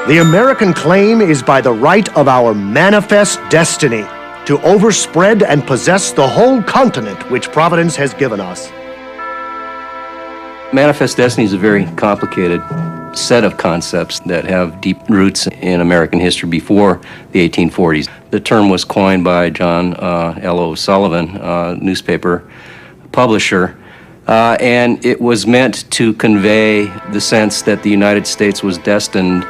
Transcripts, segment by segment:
The American claim is by the right of our manifest destiny to overspread and possess the whole continent which Providence has given us. Manifest destiny is a very complicated set of concepts that have deep roots in American history before the 1840s. The term was coined by John L.O. Sullivan, newspaper publisher, and it was meant to convey the sense that the United States was destined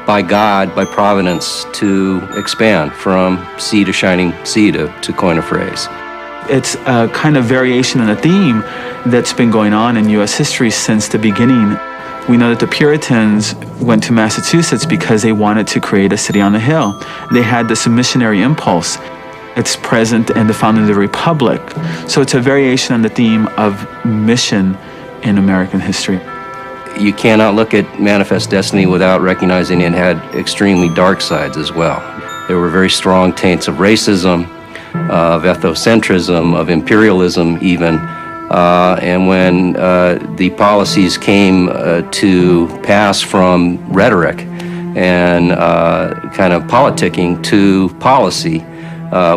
by God, by Providence, to expand from sea to shining sea, to coin a phrase. It's a kind of variation in a theme that's been going on in U.S. history since the beginning. We know that the Puritans went to Massachusetts because they wanted to create a city on a hill. They had this missionary impulse. It's present in the founding of the Republic. So it's a variation on the theme of mission in American history. You cannot look at Manifest Destiny without recognizing it had extremely dark sides as well. There were very strong taints of racism, of ethnocentrism, of imperialism even. And when the policies came to pass from rhetoric and kind of politicking to policy,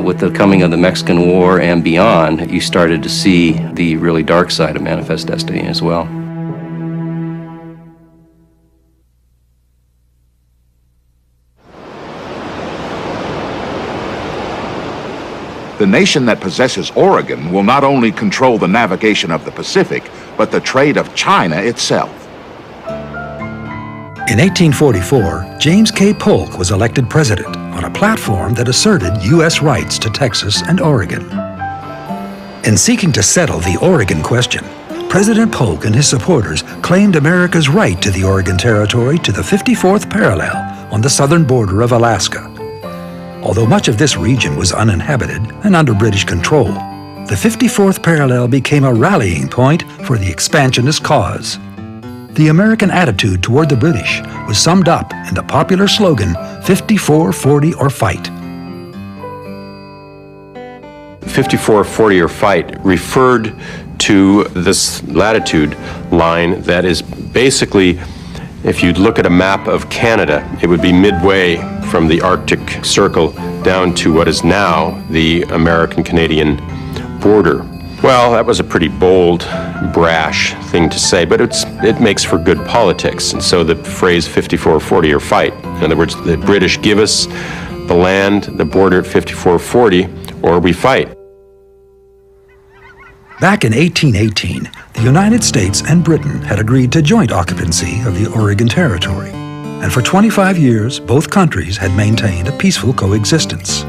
with the coming of the Mexican War and beyond, you started to see the really dark side of Manifest Destiny as well. The nation that possesses Oregon will not only control the navigation of the Pacific, but the trade of China itself. In 1844, James K. Polk was elected president on a platform that asserted U.S. rights to Texas and Oregon. In seeking to settle the Oregon question, President Polk and his supporters claimed America's right to the Oregon Territory to the 54th parallel on the southern border of Alaska. Although much of this region was uninhabited and under British control, the 54th parallel became a rallying point for the expansionist cause. The American attitude toward the British was summed up in the popular slogan, 54-40 or fight. 54-40 or fight referred to this latitude line that is basically, if you'd look at a map of Canada, it would be midway from the Arctic Circle down to what is now the American-Canadian border. Well, that was a pretty bold, brash thing to say, but it makes for good politics. And so the phrase 54-40 or fight, in other words, the British give us the land, the border at 54-40, or we fight. Back in 1818, the United States and Britain had agreed to joint occupancy of the Oregon Territory. And for 25 years, both countries had maintained a peaceful coexistence.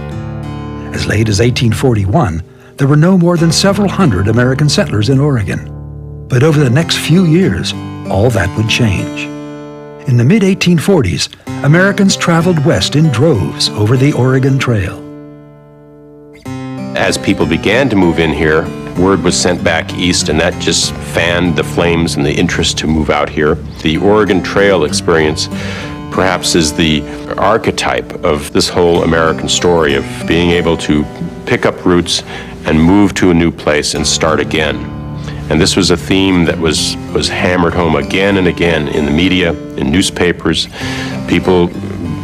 As late as 1841, there were no more than several hundred American settlers in Oregon. But over the next few years, all that would change. In the mid-1840s, Americans traveled west in droves over the Oregon Trail. As people began to move in here, word was sent back east, and that just fanned the flames and the interest to move out here. The Oregon Trail experience perhaps is the archetype of this whole American story of being able to pick up roots and move to a new place and start again. And this was a theme that was hammered home again and again in the media, in newspapers, people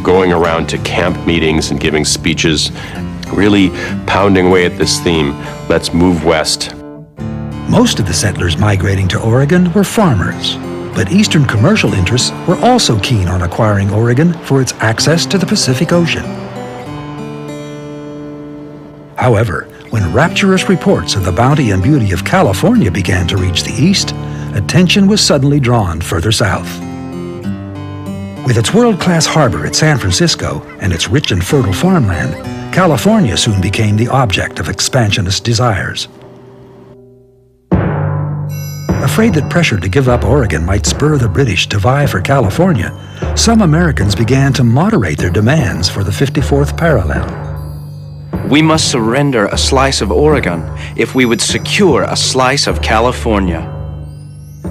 going around to camp meetings and giving speeches, really pounding away at this theme, let's move west. Most of the settlers migrating to Oregon were farmers, but Eastern commercial interests were also keen on acquiring Oregon for its access to the Pacific Ocean. However, when rapturous reports of the bounty and beauty of California began to reach the east, attention was suddenly drawn further south. With its world-class harbor at San Francisco and its rich and fertile farmland, California soon became the object of expansionist desires. Afraid that pressure to give up Oregon might spur the British to vie for California, some Americans began to moderate their demands for the 54th parallel. We must surrender a slice of Oregon if we would secure a slice of California.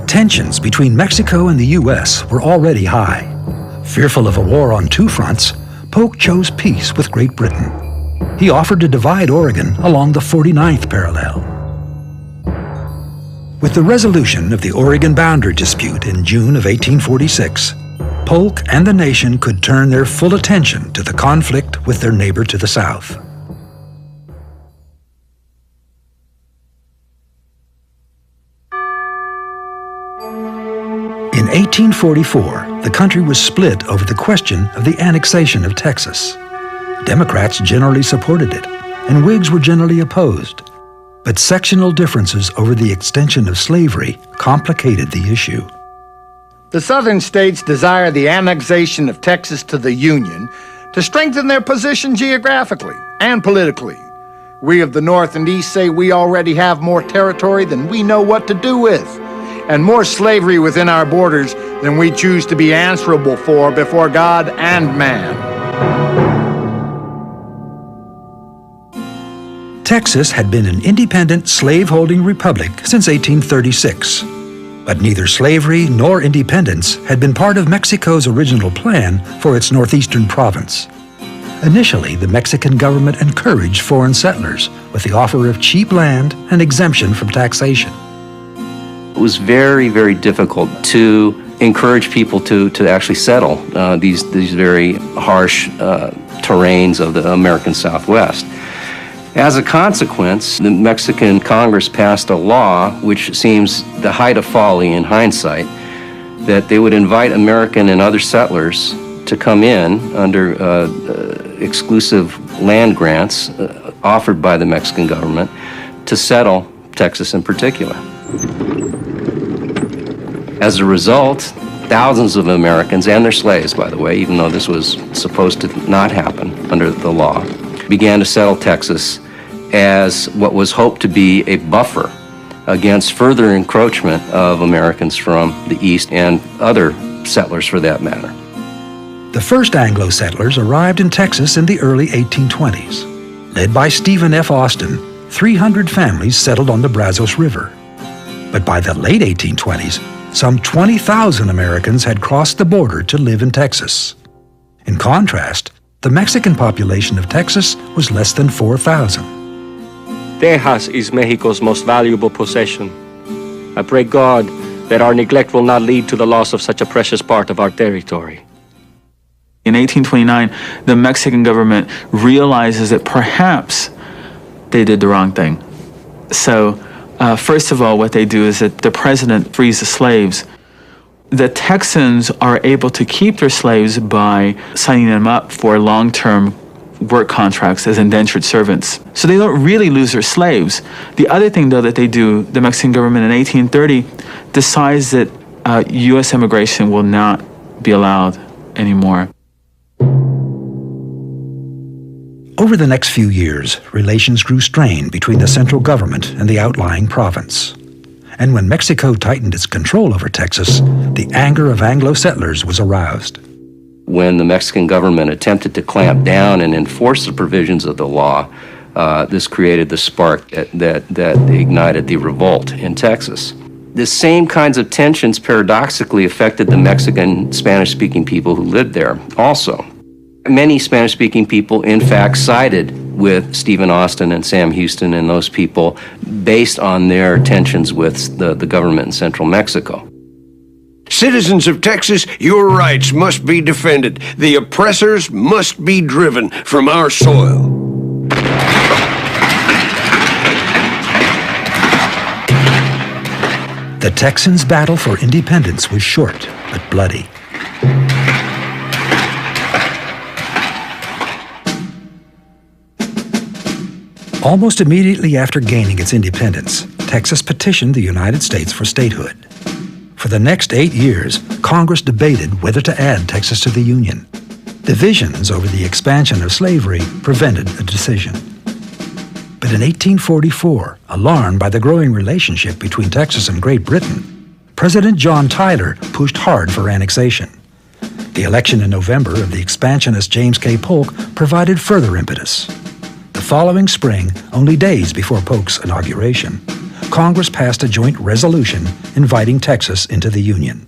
Tensions between Mexico and the U.S. were already high. Fearful of a war on two fronts, Polk chose peace with Great Britain. He offered to divide Oregon along the 49th parallel. With the resolution of the Oregon boundary dispute in June of 1846, Polk and the nation could turn their full attention to the conflict with their neighbor to the south. In 1844, the country was split over the question of the annexation of Texas. Democrats generally supported it, and Whigs were generally opposed. But sectional differences over the extension of slavery complicated the issue. The southern states desire the annexation of Texas to the Union to strengthen their position geographically and politically. We of the North and East say we already have more territory than we know what to do with, and more slavery within our borders than we choose to be answerable for before God and man. Texas had been an independent slave-holding republic since 1836. But neither slavery nor independence had been part of Mexico's original plan for its northeastern province. Initially, the Mexican government encouraged foreign settlers with the offer of cheap land and exemption from taxation. It was very, very difficult to encourage people to actually settle these very harsh terrains of the American Southwest. As a consequence, the Mexican Congress passed a law, which seems the height of folly in hindsight, that they would invite American and other settlers to come in under exclusive land grants offered by the Mexican government to settle Texas in particular. As a result, thousands of Americans, and their slaves, by the way, even though this was supposed to not happen under the law, began to settle Texas as what was hoped to be a buffer against further encroachment of Americans from the East and other settlers for that matter. The first Anglo settlers arrived in Texas in the early 1820s. Led by Stephen F. Austin, 300 families settled on the Brazos River. But by the late 1820s, some 20,000 Americans had crossed the border to live in Texas. In contrast, the Mexican population of Texas was less than 4,000. Texas is Mexico's most valuable possession. I pray God that our neglect will not lead to the loss of such a precious part of our territory. In 1829, the Mexican government realizes that perhaps they did the wrong thing. So, first of all, what they do is that the president frees the slaves. The Texans are able to keep their slaves by signing them up for long-term work contracts as indentured servants. So they don't really lose their slaves. The other thing, though, that they do, the Mexican government in 1830 decides that U.S. immigration will not be allowed anymore. Over the next few years, relations grew strained between the central government and the outlying province. And when Mexico tightened its control over Texas, the anger of Anglo settlers was aroused. When the Mexican government attempted to clamp down and enforce the provisions of the law, this created the spark that ignited the revolt in Texas. The same kinds of tensions paradoxically affected the Mexican Spanish-speaking people who lived there also. Many Spanish-speaking people, in fact, sided with Stephen Austin and Sam Houston and those people based on their tensions with the government in central Mexico. Citizens of Texas, your rights must be defended. The oppressors must be driven from our soil. The Texans' battle for independence was short but bloody. Almost immediately after gaining its independence, Texas petitioned the United States for statehood. For the next 8 years, Congress debated whether to add Texas to the Union. Divisions over the expansion of slavery prevented a decision. But in 1844, alarmed by the growing relationship between Texas and Great Britain, President John Tyler pushed hard for annexation. The election in November of the expansionist James K. Polk provided further impetus. The following spring, only days before Polk's inauguration, Congress passed a joint resolution inviting Texas into the Union.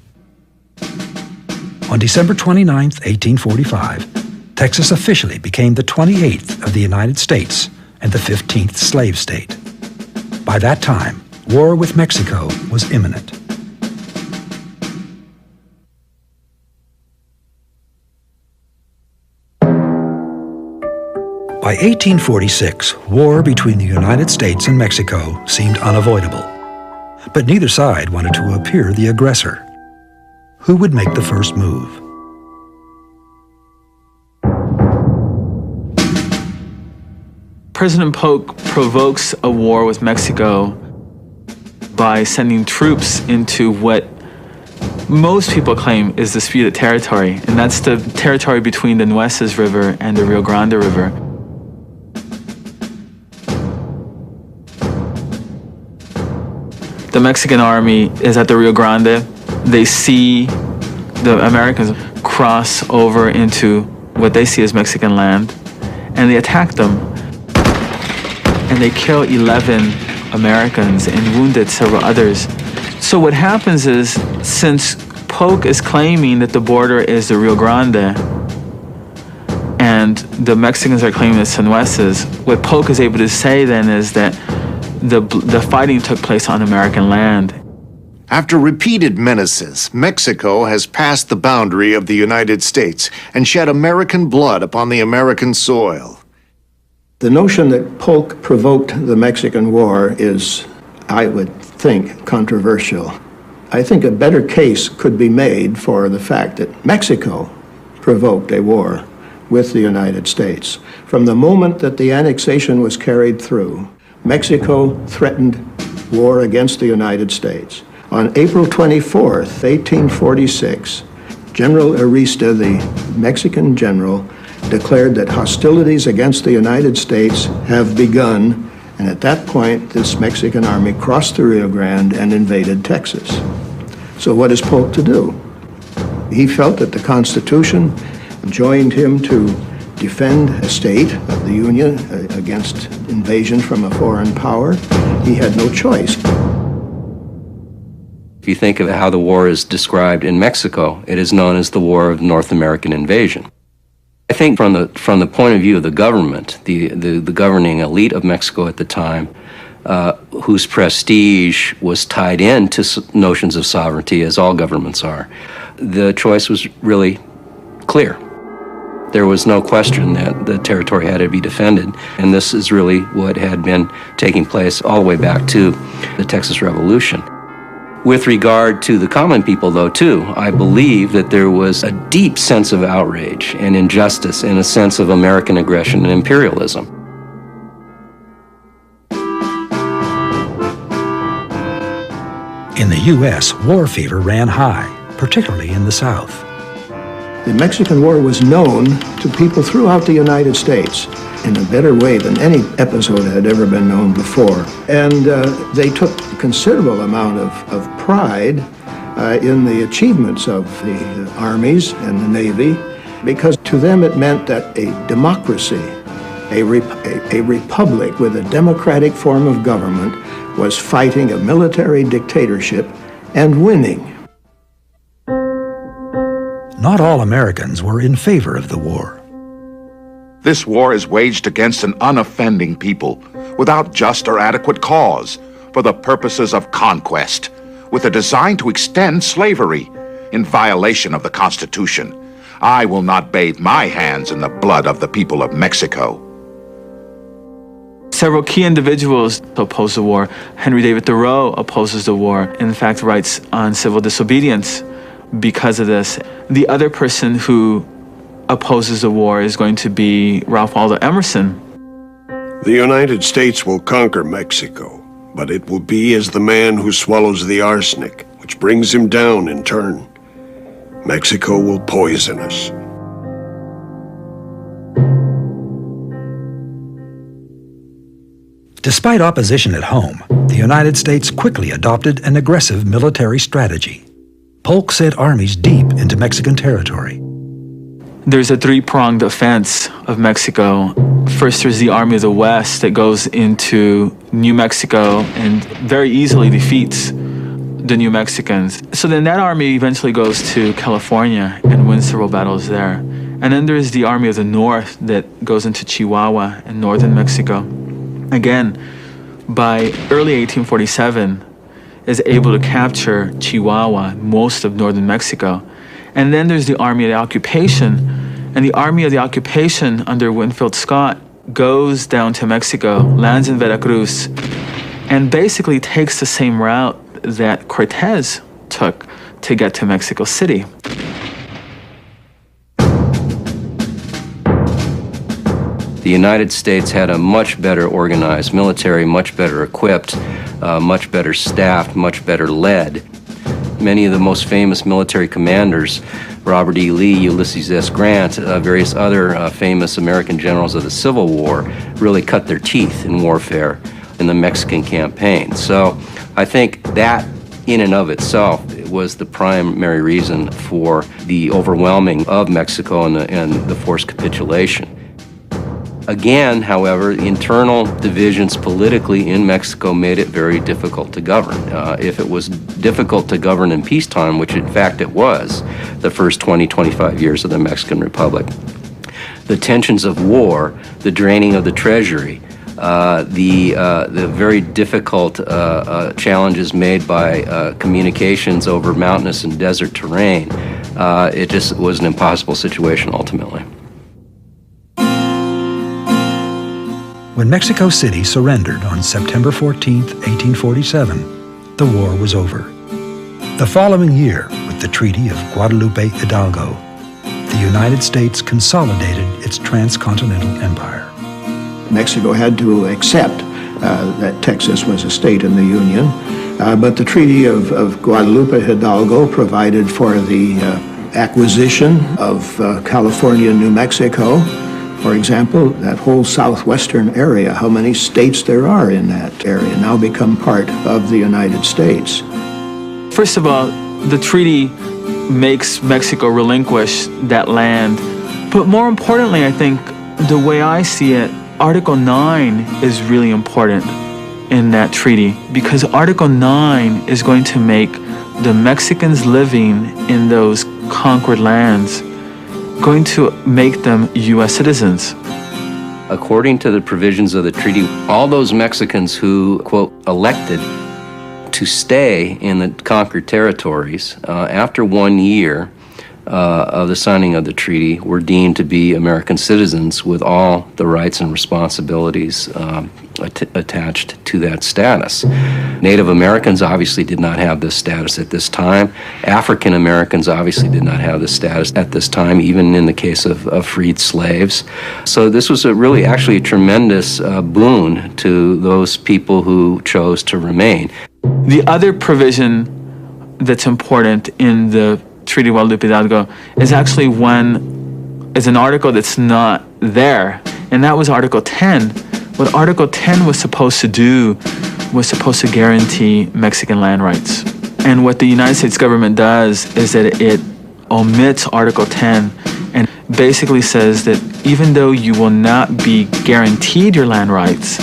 On December 29, 1845, Texas officially became the 28th of the United States and the 15th slave state. By that time, war with Mexico was imminent. By 1846, war between the United States and Mexico seemed unavoidable. But neither side wanted to appear the aggressor. Who would make the first move? President Polk provokes a war with Mexico by sending troops into what most people claim is disputed territory, and that's the territory between the Nueces River and the Rio Grande River. The Mexican army is at the Rio Grande. They see the Americans cross over into what they see as Mexican land, and they attack them. And they kill 11 Americans and wounded several others. So what happens is, since Polk is claiming that the border is the Rio Grande, and the Mexicans are claiming it's the Nueces, what Polk is able to say then is that the fighting took place on American land. After repeated menaces, Mexico has passed the boundary of the United States and shed American blood upon the American soil. The notion that Polk provoked the Mexican War is, I would think, controversial. I think a better case could be made for the fact that Mexico provoked a war with the United States. From the moment that the annexation was carried through, Mexico threatened war against the United States. On April 24th, 1846, General Arista, the Mexican general, declared that hostilities against the United States have begun, and at that point, this Mexican army crossed the Rio Grande and invaded Texas. So what is Polk to do? He felt that the Constitution enjoined him to defend a state of the Union against invasion from a foreign power. He had no choice. If you think of how the war is described in Mexico, it is known as the War of North American Invasion. I think from the point of view of the government, the governing elite of Mexico at the time, whose prestige was tied into notions of sovereignty, as all governments are, the choice was really clear. There was no question that the territory had to be defended, and this is really what had been taking place all the way back to the Texas Revolution. With regard to the common people, though, too, I believe that there was a deep sense of outrage and injustice and a sense of American aggression and imperialism. In the U.S., war fever ran high, particularly in the South. The Mexican War was known to people throughout the United States in a better way than any episode had ever been known before. And they took a considerable amount of pride in the achievements of the armies and the Navy, because to them it meant that a democracy, a republic with a democratic form of government, was fighting a military dictatorship and winning. Not all Americans were in favor of the war. This war is waged against an unoffending people, without just or adequate cause, for the purposes of conquest, with a design to extend slavery, in violation of the Constitution. I will not bathe my hands in the blood of the people of Mexico. Several key individuals oppose the war. Henry David Thoreau opposes the war, in fact writes on civil disobedience because of this. The other person who opposes the war is going to be Ralph Waldo Emerson. The United States will conquer Mexico, but it will be as the man who swallows the arsenic, which brings him down in turn. Mexico will poison us. Despite opposition at home, the United States quickly adopted an aggressive military strategy. Polk sent armies deep into Mexican territory. There's a three-pronged offense of Mexico. First, there's the Army of the West that goes into New Mexico and very easily defeats the New Mexicans. So then that army eventually goes to California and wins several battles there. And then there's the Army of the North that goes into Chihuahua and northern Mexico. Again, by early 1847, is able to capture Chihuahua, most of northern Mexico. And then there's the Army of the Occupation. And the Army of the Occupation under Winfield Scott goes down to Mexico, lands in Veracruz, and basically takes the same route that Cortez took to get to Mexico City. The United States had a much better organized military, much better equipped, much better staffed, much better led. Many of the most famous military commanders, Robert E. Lee, Ulysses S. Grant, various other famous American generals of the Civil War, really cut their teeth in warfare in the Mexican campaign. So I think that in and of itself was the primary reason for the overwhelming of Mexico and the forced capitulation. Again, however, internal divisions politically in Mexico made it very difficult to govern. If it was difficult to govern in peacetime, which in fact it was, the first 20-25 years of the Mexican Republic, the tensions of war, the draining of the treasury, the very difficult challenges made by communications over mountainous and desert terrain, it just was an impossible situation ultimately. When Mexico City surrendered on September 14, 1847, the war was over. The following year, with the Treaty of Guadalupe Hidalgo, the United States consolidated its transcontinental empire. Mexico had to accept that Texas was a state in the Union, but the Treaty of Guadalupe Hidalgo provided for the acquisition of California and New Mexico. For example, that whole southwestern area, how many states there are in that area now become part of the United States. First of all, the treaty makes Mexico relinquish that land. But more importantly, I think, the way I see it, Article 9 is really important in that treaty, because Article 9 is going to make the Mexicans living in those conquered lands going to make them U.S. citizens. According to the provisions of the treaty, all those Mexicans who, quote, elected to stay in the conquered territories after 1 year of the signing of the treaty were deemed to be American citizens with all the rights and responsibilities attached to that status. Native Americans obviously did not have this status at this time. African Americans obviously did not have this status at this time, even in the case of freed slaves. So this was really actually a tremendous boon to those people who chose to remain. The other provision that's important in the Treaty of Guadalupe Hidalgo is actually is an article that's not there, and that was Article 10. What Article 10 was supposed to do was supposed to guarantee Mexican land rights. And what the United States government does is that it omits Article 10 and basically says that even though you will not be guaranteed your land rights,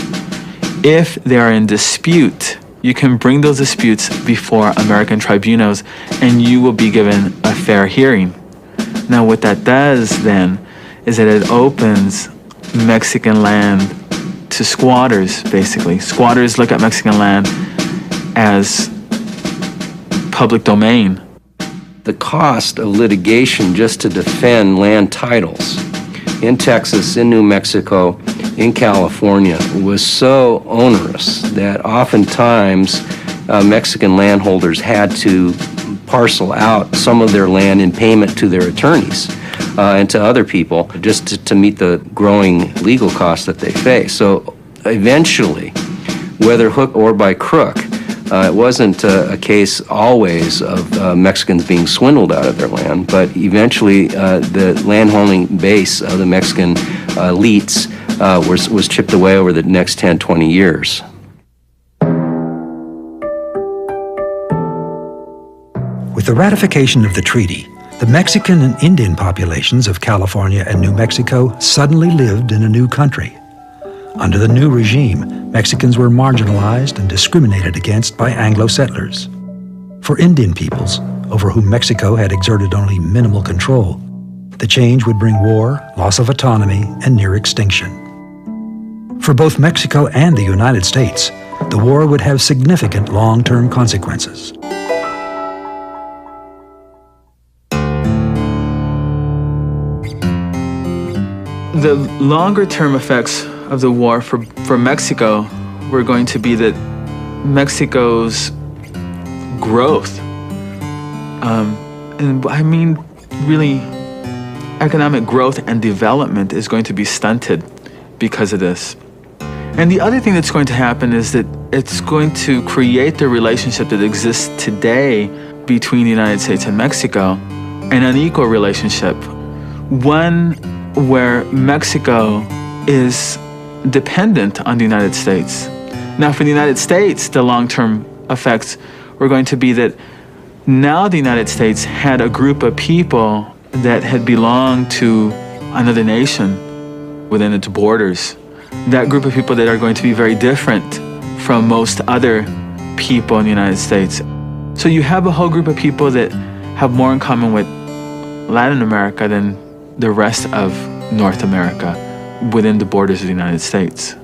if they are in dispute, you can bring those disputes before American tribunals and you will be given a fair hearing. Now what that does then is that it opens Mexican land to squatters, basically. Squatters look at Mexican land as public domain. The cost of litigation just to defend land titles in Texas, in New Mexico, in California was so onerous that oftentimes Mexican landholders had to parcel out some of their land in payment to their attorneys and to other people just to meet the growing legal costs that they face. So eventually, whether hook or by crook, it wasn't a case always of Mexicans being swindled out of their land, but eventually the landholding base of the Mexican elites was chipped away over the next 10, 20 years. With the ratification of the treaty, the Mexican and Indian populations of California and New Mexico suddenly lived in a new country. Under the new regime, Mexicans were marginalized and discriminated against by Anglo settlers. For Indian peoples, over whom Mexico had exerted only minimal control, the change would bring war, loss of autonomy, and near extinction. For both Mexico and the United States, the war would have significant long-term consequences. The longer-term effects of the war for Mexico were going to be that Mexico's growth, and I mean really economic growth and development is going to be stunted because of this. And the other thing that's going to happen is that it's going to create the relationship that exists today between the United States and Mexico, an unequal relationship, one where Mexico is dependent on the United States. Now, for the United States, the long-term effects were going to be that now the United States had a group of people that had belonged to another nation within its borders. That group of people that are going to be very different from most other people in the United States. So you have a whole group of people that have more in common with Latin America than the rest of North America within the borders of the United States.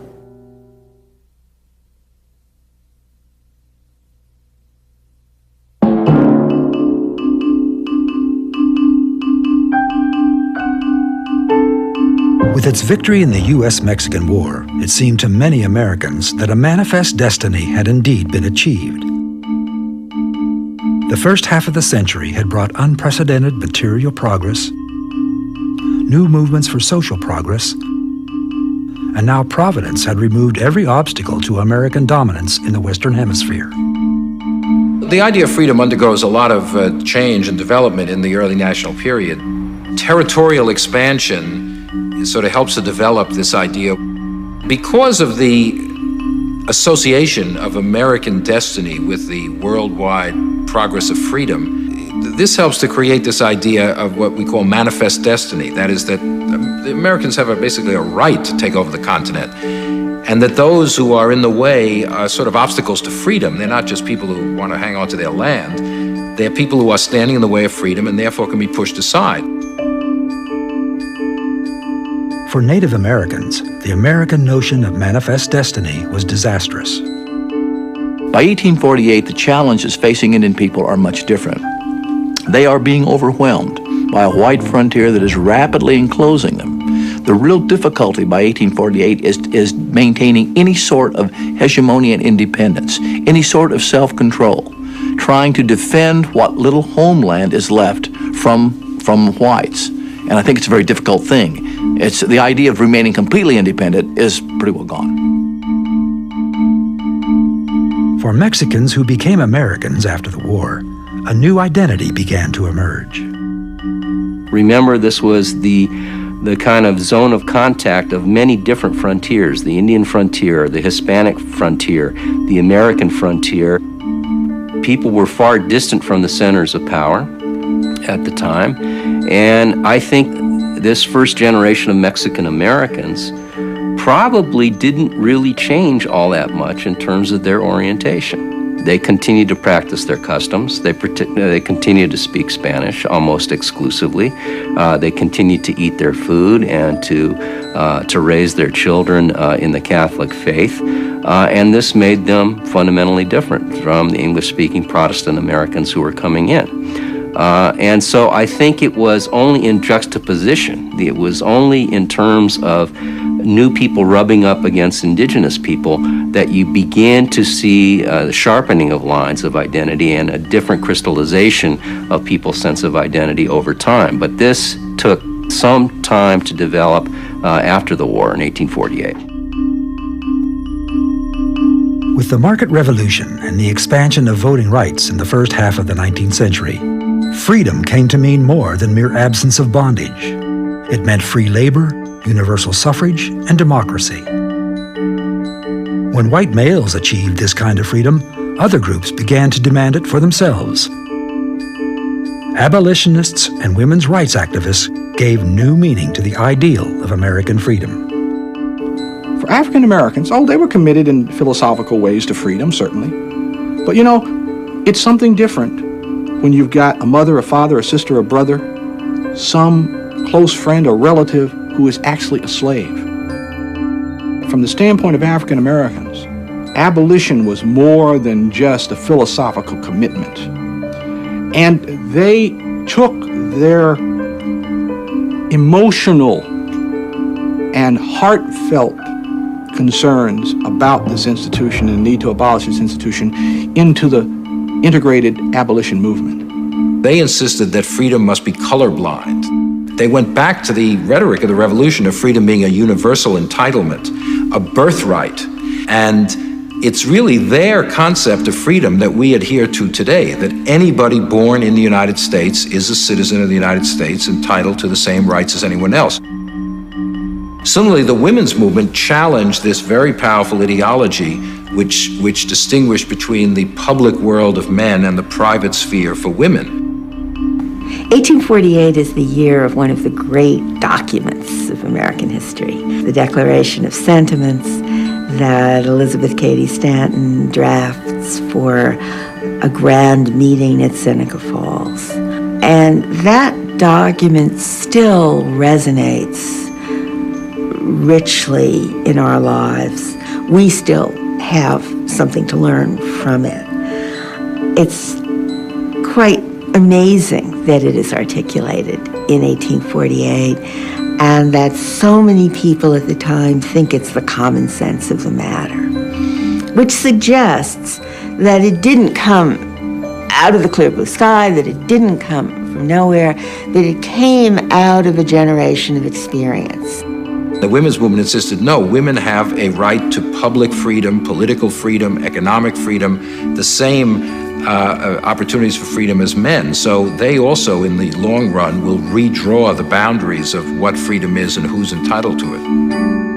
With its victory in the U.S.-Mexican War, it seemed to many Americans that a manifest destiny had indeed been achieved. The first half of the century had brought unprecedented material progress, new movements for social progress, and now Providence had removed every obstacle to American dominance in the Western Hemisphere. The idea of freedom undergoes a lot of change and development in the early national period. Territorial expansion sort of helps to develop this idea. Because of the association of American destiny with the worldwide progress of freedom, this helps to create this idea of what we call manifest destiny. That is that the Americans have basically a right to take over the continent, and that those who are in the way are sort of obstacles to freedom. They're not just people who want to hang on to their land. They're people who are standing in the way of freedom and therefore can be pushed aside. For Native Americans, the American notion of manifest destiny was disastrous. By 1848, the challenges facing Indian people are much different. They are being overwhelmed by a white frontier that is rapidly enclosing them. The real difficulty by 1848 is maintaining any sort of hegemony and independence, any sort of self-control, trying to defend what little homeland is left from whites. And I think it's a very difficult thing. It's the idea of remaining completely independent is pretty well gone. For Mexicans who became Americans after the war, a new identity began to emerge. Remember, this was the kind of zone of contact of many different frontiers: the Indian frontier, the Hispanic frontier, the American frontier. People were far distant from the centers of power at the time, and I think this first generation of Mexican Americans probably didn't really change all that much in terms of their orientation. They continued to practice their customs. They continued to speak Spanish almost exclusively. They continued to eat their food and to raise their children in the Catholic faith. And this made them fundamentally different from the English-speaking Protestant Americans who were coming in. And so I think it was only in juxtaposition, it was only in terms of new people rubbing up against indigenous people that you began to see the sharpening of lines of identity and a different crystallization of people's sense of identity over time. But this took some time to develop after the war in 1848. With the market revolution and the expansion of voting rights in the first half of the 19th century, freedom came to mean more than mere absence of bondage. It meant free labor, universal suffrage, and democracy. When white males achieved this kind of freedom, other groups began to demand it for themselves. Abolitionists and women's rights activists gave new meaning to the ideal of American freedom. For African Americans, they were committed in philosophical ways to freedom, certainly. But you know, it's something different when you've got a mother, a father, a sister, a brother, some close friend or relative who is actually a slave. From the standpoint of African Americans, abolition was more than just a philosophical commitment. And they took their emotional and heartfelt concerns about this institution and the need to abolish this institution into the integrated abolition movement. They insisted that freedom must be colorblind. They went back to the rhetoric of the revolution of freedom being a universal entitlement, a birthright, and it's really their concept of freedom that we adhere to today, that anybody born in the United States is a citizen of the United States entitled to the same rights as anyone else. Similarly, the women's movement challenged this very powerful ideology which distinguished between the public world of men and the private sphere for women. 1848 is the year of one of the great documents of American history, the Declaration of Sentiments that Elizabeth Cady Stanton drafts for a grand meeting at Seneca Falls. And that document still resonates richly in our lives. We still have something to learn from it. It's quite amazing that it is articulated in 1848 and that so many people at the time think it's the common sense of the matter, which suggests that it didn't come out of the clear blue sky, that it didn't come from nowhere, that it came out of a generation of experience. The women's movement insisted, no, women have a right to public freedom, political freedom, economic freedom, the same opportunities for freedom as men. So they also, in the long run, will redraw the boundaries of what freedom is and who's entitled to it.